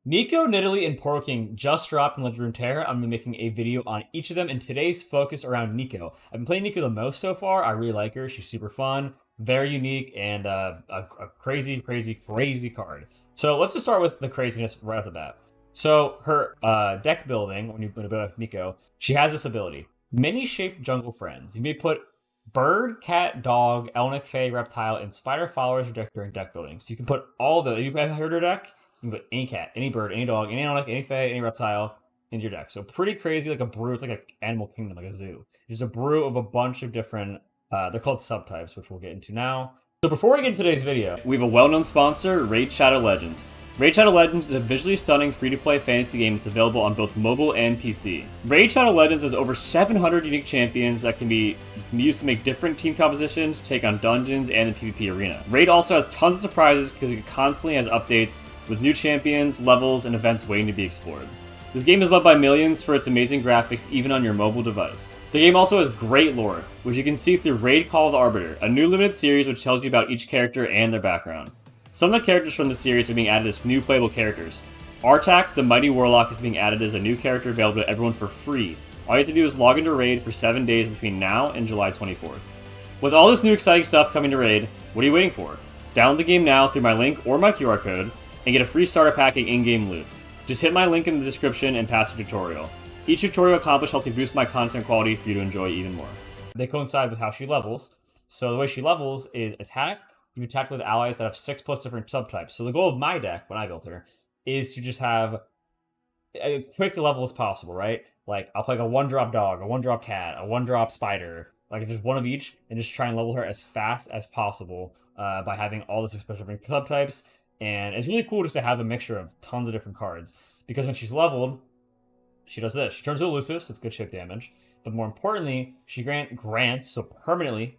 Neeko, Nidalee, and Portal King just dropped in Runeterra. I'm going to be making a video on each of them, and today's focus around Neeko. I've been playing Neeko the most so far. I really like her. She's super fun, very unique, and a crazy, crazy, crazy card. So let's just start with the craziness right off the bat. So her deck building, when you build up Neeko, she has this ability. Many-shaped jungle friends. You may put bird, cat, dog, elnic, fae, reptile, and spider followers during deck building. So you can put all the, you have heard her deck? You can put any cat, any bird, any dog, any elnic, any fae, any reptile into your deck. So pretty crazy, like a brew. It's like an animal kingdom, like a zoo. It's a brew of a bunch of different, they're called subtypes, which we'll get into now. So before we get into today's video, we have a well-known sponsor, Raid Shadow Legends. Raid Shadow Legends is a visually stunning free-to-play fantasy game that's available on both mobile and PC. Raid Shadow Legends has over 700 unique champions that can be used to make different team compositions, take on dungeons, and the PvP arena. Raid also has tons of surprises because it constantly has updates with new champions, levels, and events waiting to be explored. This game is loved by millions for its amazing graphics even on your mobile device. The game also has great lore, which you can see through Raid Call of the Arbiter, a new limited series which tells you about each character and their background. Some of the characters from the series are being added as new playable characters. Artak, the Mighty Warlock, is being added as a new character available to everyone for free. All you have to do is log into Raid for 7 days between now and July 24th. With all this new exciting stuff coming to Raid, what are you waiting for? Download the game now through my link or my QR code, and get a free starter pack and in-game loot. Just hit my link in the description and pass the tutorial. Each tutorial accomplished helps me boost my content quality for you to enjoy even more. They coincide with how she levels. So the way she levels is attack. You attack with allies that have 6+ different subtypes. So the goal of my deck, when I built her, is to just have a quick level as possible, right? Like, I'll play like a 1-drop dog, a 1-drop cat, a 1-drop spider, like just one of each, and just try and level her as fast as possible by having all the 6+ different subtypes. And it's really cool just to have a mixture of tons of different cards. Because when she's leveled, she does this. She turns to elusive, so it's good chip damage. But more importantly, she grants, so permanently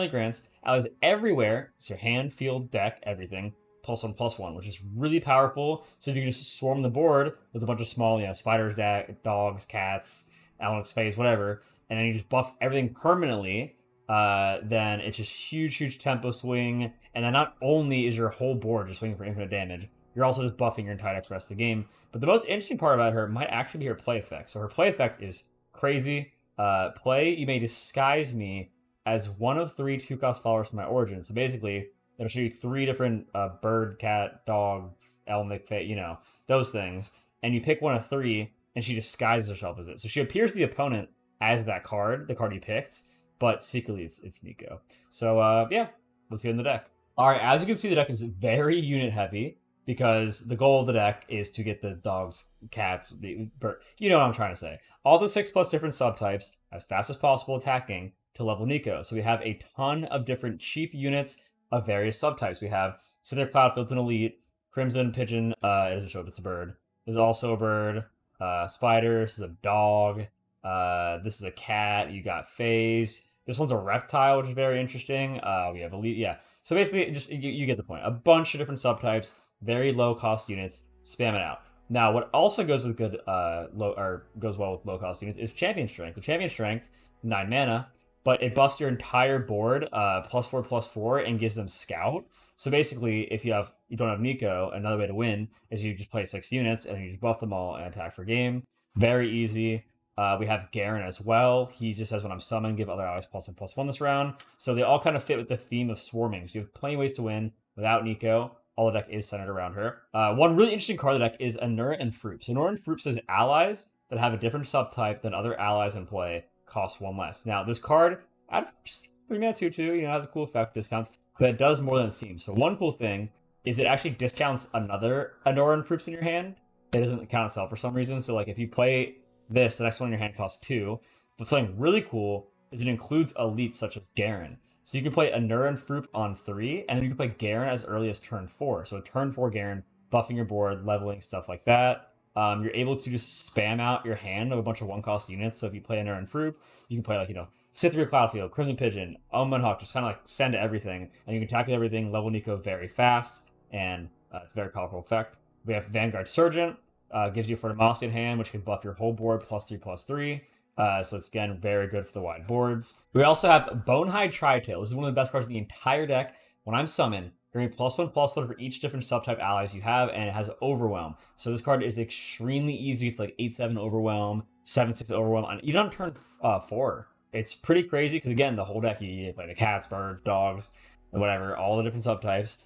grants, allies everywhere. It's your hand, field, deck, everything. +1/+1, which is really powerful. So you can just swarm the board with a bunch of small, spiders, dogs, cats, elnics, fays, whatever. And then you just buff everything permanently. Then it's just huge tempo swing. And then not only is your whole board just swinging for infinite damage, you're also just buffing your entire deck for the rest of the game. But the most interesting part about her might actually be her play effect. So her play effect is crazy. You may disguise me as one of 3 2-cost followers from my origin. So basically, it'll show you 3 different bird, cat, dog, elnic, fae, those things. And you pick one of 3, and she disguises herself as it. So she appears to the opponent as that card, the card you picked, but secretly it's Neeko. So yeah, let's get in the deck. All right, as you can see, the deck is very unit heavy because the goal of the deck is to get the dogs, cats, bird. You know what I'm trying to say. All the 6+ different subtypes as fast as possible attacking to level Neeko. So we have a ton of different cheap units of various subtypes. We have Cinder Cloudfield's an elite, Crimson Pigeon, it doesn't show up, it's a bird. There's also a bird, spider, this is a dog, this is a cat, you got phase. This one's a reptile, which is very interesting. We have elite, yeah. So basically, just you get the point. A bunch of different subtypes, very low cost units, spam it out. Now, what also goes with goes well with low cost units is Champion Strength. The Champion Strength, 9 mana, but it buffs your entire board +4/+4 and gives them Scout. So basically, if you don't have Neeko, another way to win is you just play 6 units and you just buff them all and attack for game. Very easy. We have Garen as well. He just says when I'm summoned, give other allies +1/+1 this round. So they all kind of fit with the theme of swarming. So you have plenty of ways to win without Neeko. All the deck is centered around her. One really interesting card of the deck is Anura and Fruit. So Anura and Fruit says allies that have a different subtype than other allies in play cost 1 less. Now, this card, out of 3 mana 2/2, has a cool effect, discounts, but it does more than it seems. So one cool thing is it actually discounts another Anura and Fruits in your hand. It doesn't count itself for some reason. So like if you play this, the next one in your hand costs 2. But something really cool is it includes elites such as Garen. So you can play Anura and Fruit on 3, and then you can play Garen as early as turn 4. So turn 4 Garen, buffing your board, leveling, stuff like that. You're able to just spam out your hand of a bunch of 1-cost units. So if you play Anura and Fruit, you can play Sithria Cloudfield, Crimson Pigeon, Omen Hawk, just kind of send everything, and you can attack with everything, level Neeko very fast, and it's a very powerful effect. We have Vanguard Sergeant, gives you Fertility in hand, which can buff your whole board +3/+3. So it's, again, very good for the wide boards. We also have Bonehide Tritail. This is one of the best cards in the entire deck. When I'm summoned, You're getting +1/+1 for each different subtype allies you have, and it has Overwhelm. So this card is extremely easy. It's like 8/7 Overwhelm, 7/6 Overwhelm, on even on turn 4. It's pretty crazy because again, the whole deck you play the cats, birds, dogs, and whatever, all the different subtypes,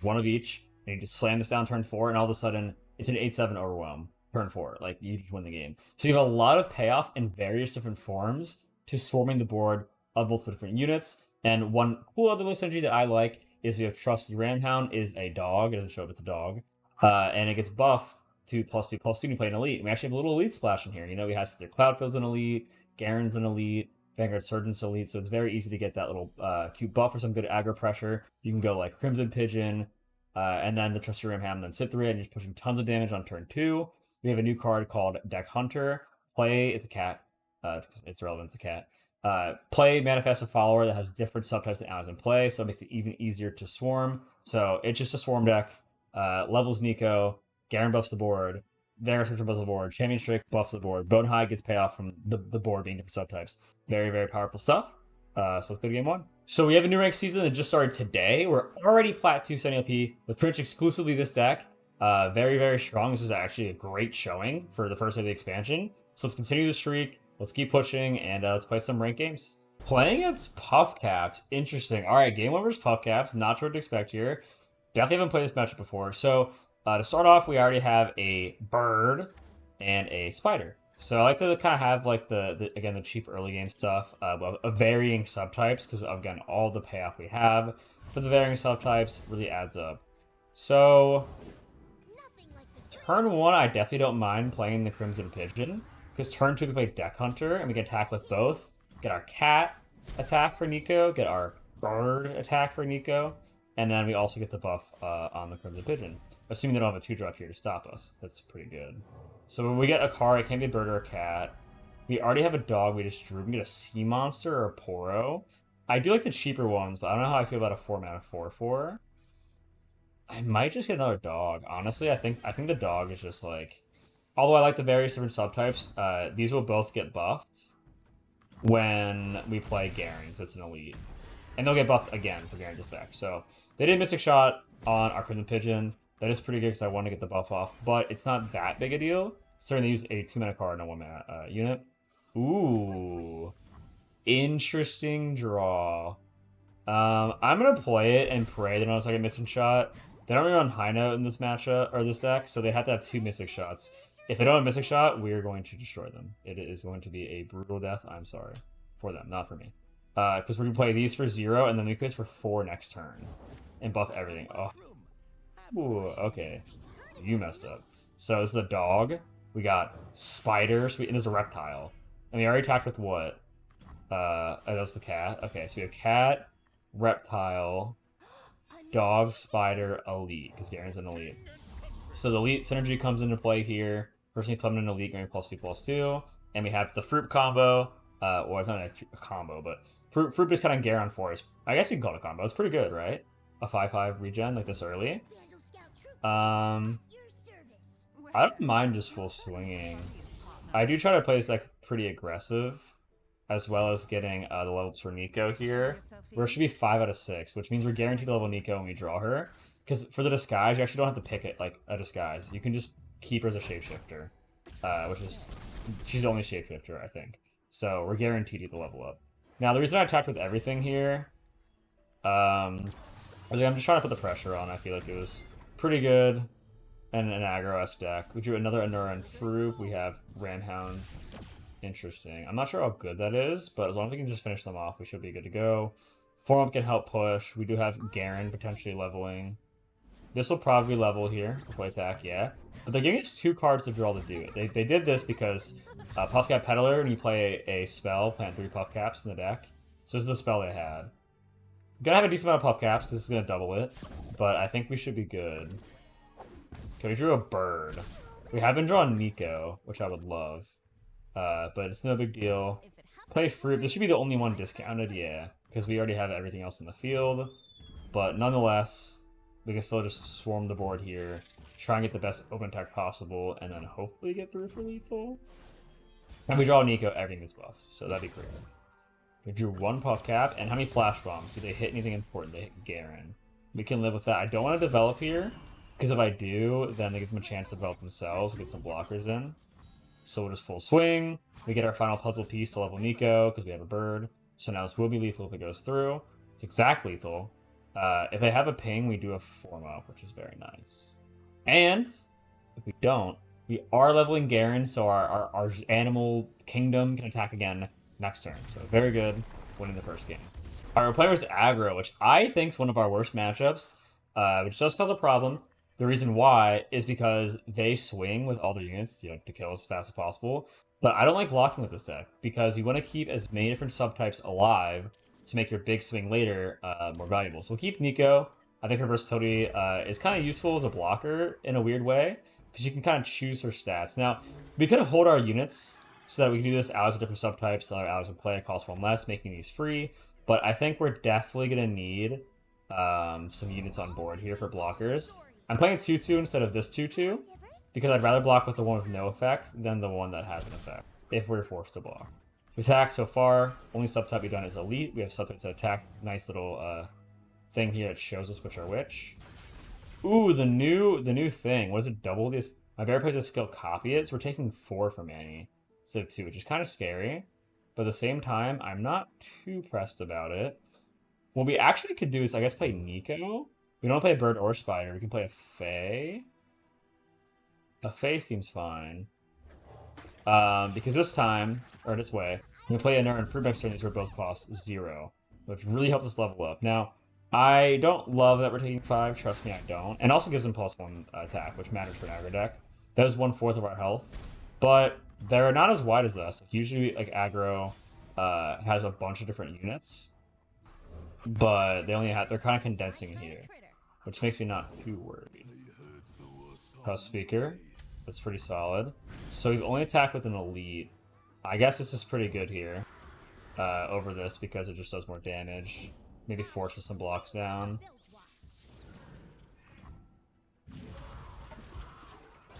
one of each, and you just slam this down turn 4, and all of a sudden it's an 8/7 Overwhelm turn 4. Like you just win the game. So you have a lot of payoff in various different forms to swarming the board of multiple different units. And one cool other little synergy that I like is you have Trusty Ramhound is a dog. It doesn't show if it's a dog. And it gets buffed to +2/+2 when you play an elite. And we actually have a little elite splash in here. You know, we have their Cloudfield's an elite, Garen's an elite, Vanguard Surgeon's elite. So it's very easy to get that little cute buff for some good aggro pressure. You can go like Crimson Pigeon, and then the Trusty Ramhound, then sit 3, and you're just pushing tons of damage on turn 2. We have a new card called Deck Hunter. It's a cat. It's relevant, it's a cat. Play Manifest a Follower that has different subtypes than allies in play, so it makes it even easier to swarm. So it's just a swarm deck. Levels Neeko, Garen buffs the board, Vanguard Surgeon buffs the board, Champion Strike buffs the board, Bonehide gets payoff from the board being different subtypes. Very, very powerful stuff. So let's go to game 1. So we have a new ranked season that just started today. We're already plat 2 Sentinel P with pretty much exclusively this deck. Very, very strong. This is actually a great showing for the first day of the expansion. So let's continue the streak. Let's keep pushing, and let's play some ranked games. Playing against Puffcaps. Interesting. All right, game 1 versus Puffcaps. Not sure what to expect here. Definitely haven't played this matchup before. So to start off, we already have a bird and a spider. So I like to kind of have like the cheap early game stuff of varying subtypes, because again, all the payoff we have for the varying subtypes really adds up. So turn 1, I definitely don't mind playing the Crimson Pigeon, because turn 2 we play Deck Hunter, and we can attack with both. Get our cat attack for Neeko, get our bird attack for Neeko, and then we also get the buff on the Crimson Pigeon. Assuming they don't have a 2-drop here to stop us. That's pretty good. So when we get a card, it can be a bird or a cat. We already have a dog we just drew. We can get a sea monster or a Poro. I do like the cheaper ones, but I don't know how I feel about a 4-mana 4/4. I might just get another dog. Honestly, I think the dog is just like... Although I like the various different subtypes, these will both get buffed when we play Garen, so it's an elite. And they'll get buffed again for Garen's effect. So they did Mystic Shot on our Crimson Pigeon. That is pretty good because I want to get the buff off, but it's not that big a deal. Starting to use a 2-mana card and a 1-mana unit. Ooh. Interesting draw. I'm going to play it and pray they don't have like a Mystic Shot. They don't really run High Note in this matchup, or this deck, so they have to have 2 Mystic Shots. If they don't have Mystic Shot, we are going to destroy them. It is going to be a brutal death. I'm sorry. For them, not for me. Because we're going to play these for 0, and then we pitch for 4 next turn. And buff everything. Oh. Ooh, okay. You messed up. So this is a dog. We got spiders. And there's a reptile. And we already attacked with what? Oh, that was the cat. Okay, so we have cat, reptile, dog, spider, elite. Because Garen's an elite. So the elite synergy comes into play here. Personally playing an elite going +2/+2. And we have the fruit combo. Well, it's not a combo, but fruit is kind of Garen Forest. I guess you can call it a combo. It's pretty good, right? A 5/5 regen like this early. I don't mind just full swinging. I do try to play this like pretty aggressive, as well as getting the levels for Neeko here, where it should be 5 out of 6, which means we're guaranteed to level Neeko when we draw her. Because for the disguise, you actually don't have to pick it like a disguise. You can just keep her as a shapeshifter, which is she's the only shapeshifter, I think. So we're guaranteed to level up. Now the reason I attacked with everything here, I'm just trying to put the pressure on. I feel like it was pretty good. And an aggro-esque deck. We drew another Anura and Fruit. We have Ramhound. Interesting. I'm not sure how good that is, but as long as we can just finish them off, we should be good to go. Form Up can help push. We do have Garen potentially leveling. This will probably level here. Play attack, yeah. But they're giving us 2 cards to draw to do it. They did this because Puffcap Peddler, and you play a spell, plant 3 Puffcaps in the deck. So this is the spell they had. Gonna have a decent amount of Puffcaps because this is gonna double it, but I think we should be good. Okay, we drew a bird. We haven't drawn Neeko, which I would love, but it's no big deal. Play Fruit. This should be the only one discounted, yeah, because we already have everything else in the field. But nonetheless, we can still just swarm the board here, try and get the best open attack possible, and then hopefully get through for lethal. And we draw Neeko, everything gets buffed, so that'd be great. We drew 1 Puffcap, and how many Flash Bombs? Do they hit anything important? They hit Garen. We can live with that. I don't want to develop here, because if I do, then it gives them a chance to develop themselves and get some blockers in. So we'll just full swing. We get our final puzzle piece to level Neeko, because we have a bird. So now this will be lethal if it goes through. It's exact lethal. If they have a ping, we do a form up, which is very nice. And if we don't, we are leveling Garen, so our animal kingdom can attack again next turn. So very good, winning the first game. Our player is Aggro, which I think is one of our worst matchups, which does cause a problem. The reason why is because they swing with all their units, to kill as fast as possible. But I don't like blocking with this deck, because you want to keep as many different subtypes alive to make your big swing later more valuable. So we'll keep Neeko. I think her versatility is kind of useful as a blocker in a weird way, because you can kind of choose her stats. Now, we could hold our units so that we can do this allies with different subtypes, so our allies would play, cost one less, making these free. But I think we're definitely going to need some units on board here for blockers. I'm playing 2-2 instead of this 2-2, because I'd rather block with the one with no effect than the one that has an effect, if we're forced to block. We attack so far, only subtype we've done is Elite. We have subtypes to attack. Nice little thing here. It shows us which are which. Ooh, the new thing. What is it? Double this. My bear plays a skill, copy it. So we're taking 4 from Annie instead of 2, which is kind of scary. But at the same time, I'm not too pressed about it. What we actually could do is, I guess, play Neeko. We don't play a bird or spider. We can play a Fae. A Fae seems fine. Because this time, or this way, we can play a Nerd and Fruit next turn. These are both cost 0, which really helps us level up. Now, I don't love that we're taking 5. Trust me, I don't. And also gives them +1 attack, which matters for an aggro deck. That is 1/4 of our health. But they're not as wide as us. Usually, like, aggro has a bunch of different units. But they're kind of condensing here, which makes me not too worried. House Speaker. That's pretty solid. So we've only attacked with an Elite. I guess this is pretty good here over this, because it just does more damage. Maybe forces some blocks down.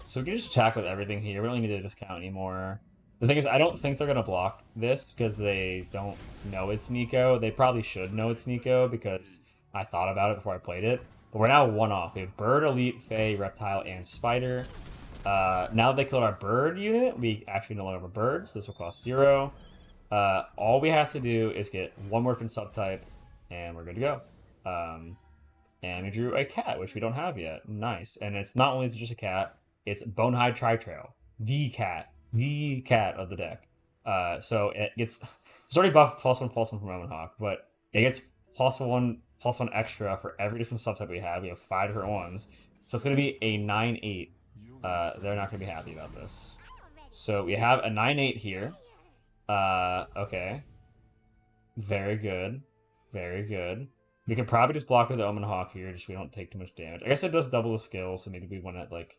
So we can just attack with everything here. We don't need to discount anymore. The thing is, I don't think they're going to block this because they don't know it's Neeko. They probably should know it's Neeko because I thought about it before I played it. But we're now 1 off. We have Bird, Elite, Fae, Reptile, and Spider. Now that they killed our bird unit, we actually no longer have a bird, so this will cost 0. All we have to do is get 1 more different subtype, and we're good to go. And we drew a cat, which we don't have yet. Nice. And it's not only just a cat, it's Bonehide Tri-Trail. The cat of the deck. So it gets... It's already buffed +1/+1 from Roman Hawk, but it gets +1/+1 extra for every different subtype we have. We have 5 different ones. So it's going to be a 9/8. They're not going to be happy about this. So we have a 9/8 here. Okay. Very good. Very good. We could probably just block with the Omen Hawk here, just so we don't take too much damage. I guess it does double the skill, so maybe we want to, like...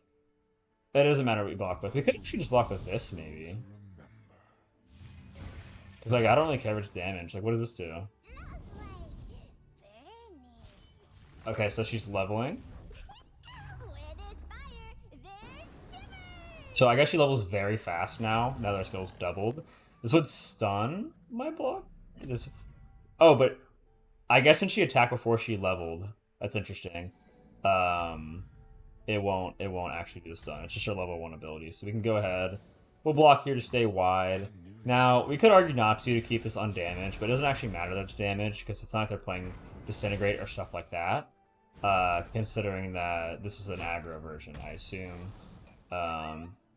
It doesn't matter what we block with. We could actually just block with this, maybe. Because, like, I don't really care which damage. Like, what does this do? Okay, so she's leveling. So I guess she levels very fast now that our skill's doubled. This would stun my block? Oh, but I guess since she attacked before she leveled, that's interesting. It won't actually do the stun. It's just her level 1 ability. So we can go ahead. We'll block here to stay wide. Now, we could argue not to keep this undamaged, but it doesn't actually matter that it's damaged because it's not like they're playing Disintegrate or stuff like that. Considering that this is an aggro version, I assume.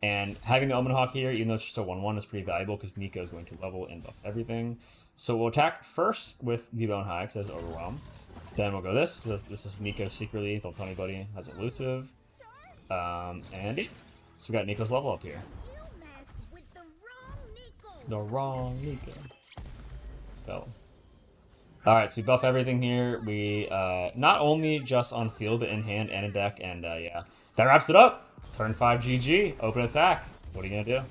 And having the Omen Hawk here, even though it's just a 1/1, is pretty valuable because Neeko is going to level and buff everything. So we'll attack first with the Bone High because it has Overwhelm. Then we'll go this. This is Neeko secretly. Don't tell anybody. Has elusive. And yeah. So we got Neeko's level up here. The wrong Neeko. Tell him. Alright, so we buff everything here. We, not only just on field, but in hand and in deck. And, yeah. That wraps it up. Turn 5 GG. Open attack. What are you gonna do?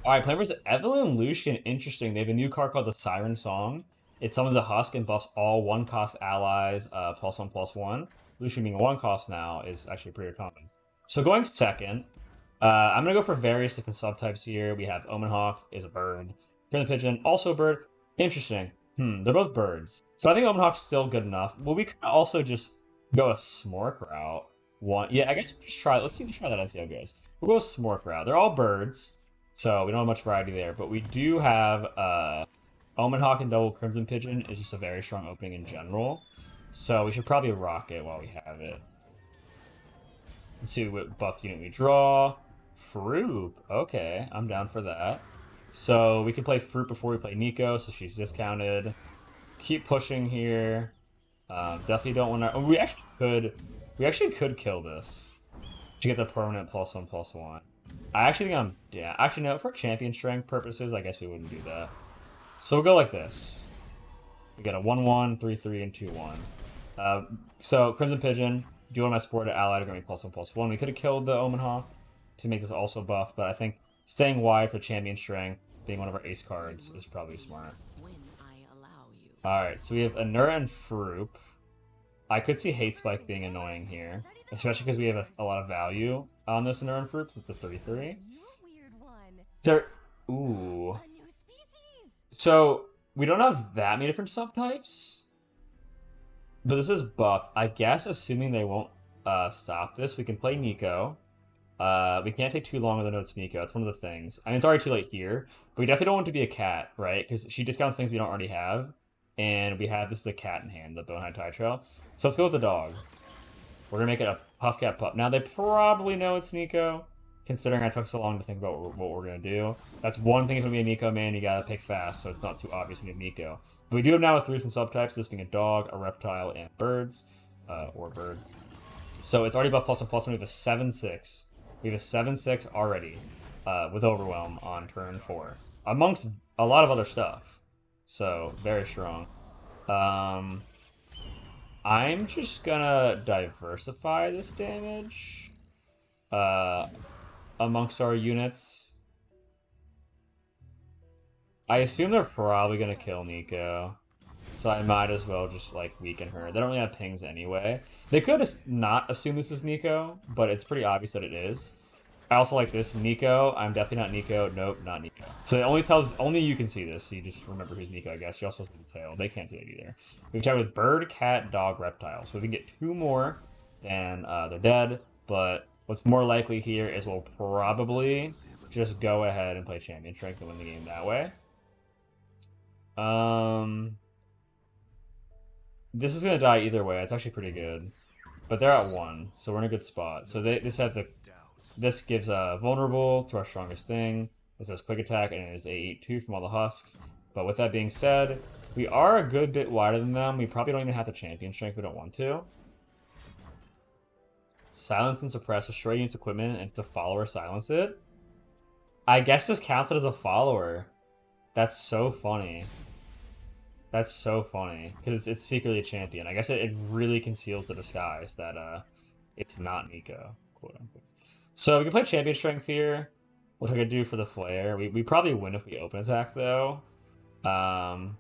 Alright, playing versus Evelyn and Lucian. Interesting. They have a new card called the Siren Song. It summons a husk and buffs all 1-cost allies, +1/+1. Lucian being a 1-cost now is actually pretty common. So going second, I'm going to go for various different subtypes here. We have Omen Hawk is a bird. Grin the Pigeon, also a bird. Interesting. They're both birds. So I think Omen Hawk's still good enough. Well, we could also just Go a Smork route. One, yeah, I guess we'll just try. Let's try that and see how it goes. We'll go a Smork route. They're all birds, so we don't have much variety there. But we do have Omen Hawk and Double Crimson Pigeon is just a very strong opening in general. So we should probably rock it while we have it. Let's see what buff unit we draw. Fruit. Okay, I'm down for that. So we can play Fruit before we play Neeko, so she's discounted. Keep pushing here. Definitely don't want to. Oh, we actually could kill this to get the permanent +1/+1. I actually think I'm. Yeah, actually no. For champion strength purposes, I guess we wouldn't do that. So we'll go like this. We got a 1/1, 3/3, and 2/1. So Crimson Pigeon. Do you want my support ally to give me +1/+1? We could have killed the Omen Hawk to make this also buff, but I think staying wide for champion strength, being one of our ace cards, is probably smart. Alright, so we have Anura and Fruip. I could see Hate Spike being annoying here, especially because we have a lot of value on this Anura and Fruip, so it's a 3/3. There. Ooh. So, we don't have that many different subtypes. But this is buffed. I guess, assuming they won't stop this, we can play Neeko. We can't take too long with the notes Neeko. That's one of the things. I mean, it's already too late here, but we definitely don't want it to be a cat, right? Because she discounts things we don't already have. And we have, this is a cat in hand, the Bonehide Tide Trail. So let's go with the dog. We're going to make it a Puffcat pup. Now, they probably know it's Neeko, considering I took so long to think about what we're going to do. That's one thing if it's going to be a Neeko, man, you got to pick fast, so it's not too obvious when you have Neeko. But we do have now 3 different subtypes, this being a dog, a reptile, and birds, or bird. So it's already buff +1/+1. We have a 7/6. We have a 7/6 already, with Overwhelm on turn 4, amongst a lot of other stuff. So, very strong. I'm just gonna diversify this damage amongst our units. I assume they're probably gonna kill Neeko, so I might as well just, like, weaken her. They don't really have pings anyway. They could not assume this is Neeko, but it's pretty obvious that it is. I also like this. Neeko. I'm definitely not Neeko. Nope, not Neeko. So it only you can see this, so you just remember who's Neeko, I guess. You also see the tail. They can't see it either. We've tried with bird, cat, dog, reptile. So if we can get 2 more, then they're dead. But what's more likely here is we'll probably just go ahead and play champion strength and win the game that way. This is gonna die either way. It's actually pretty good. But they're at 1, so we're in a good spot. So this gives vulnerable to our strongest thing. This has quick attack, and it is A82 from all the husks. But with that being said, we are a good bit wider than them. We probably don't even have the champion strength. We don't want to. Silence and suppress, destroy units equipment, and to follower silence it. I guess this counts it as a follower. That's so funny. That's so funny. Because it's secretly a champion. I guess it really conceals the disguise that it's not Neeko, quote unquote. So we can play champion strength here. What's I gonna do for the flare? We probably win if we open attack though. I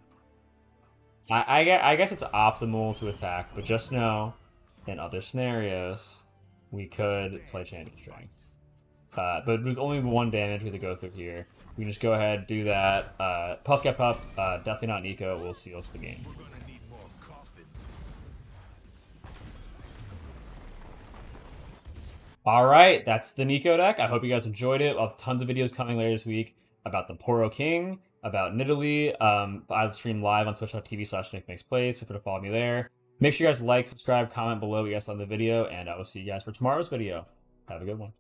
guess it's optimal to attack, but just know in other scenarios we could play champion strength. But with only 1 damage we have to go through here, we can just go ahead, do that. Puffcat Pup, definitely not Neeko, will seal us the game. Alright, that's the Neeko deck. I hope you guys enjoyed it. We'll have tons of videos coming later this week about the Poro King, about Nidalee. I'll stream live on twitch.tv/NickMakesPlays, so feel free to follow me there. Make sure you guys like, subscribe, comment below what you guys saw in the video, and I will see you guys for tomorrow's video. Have a good one.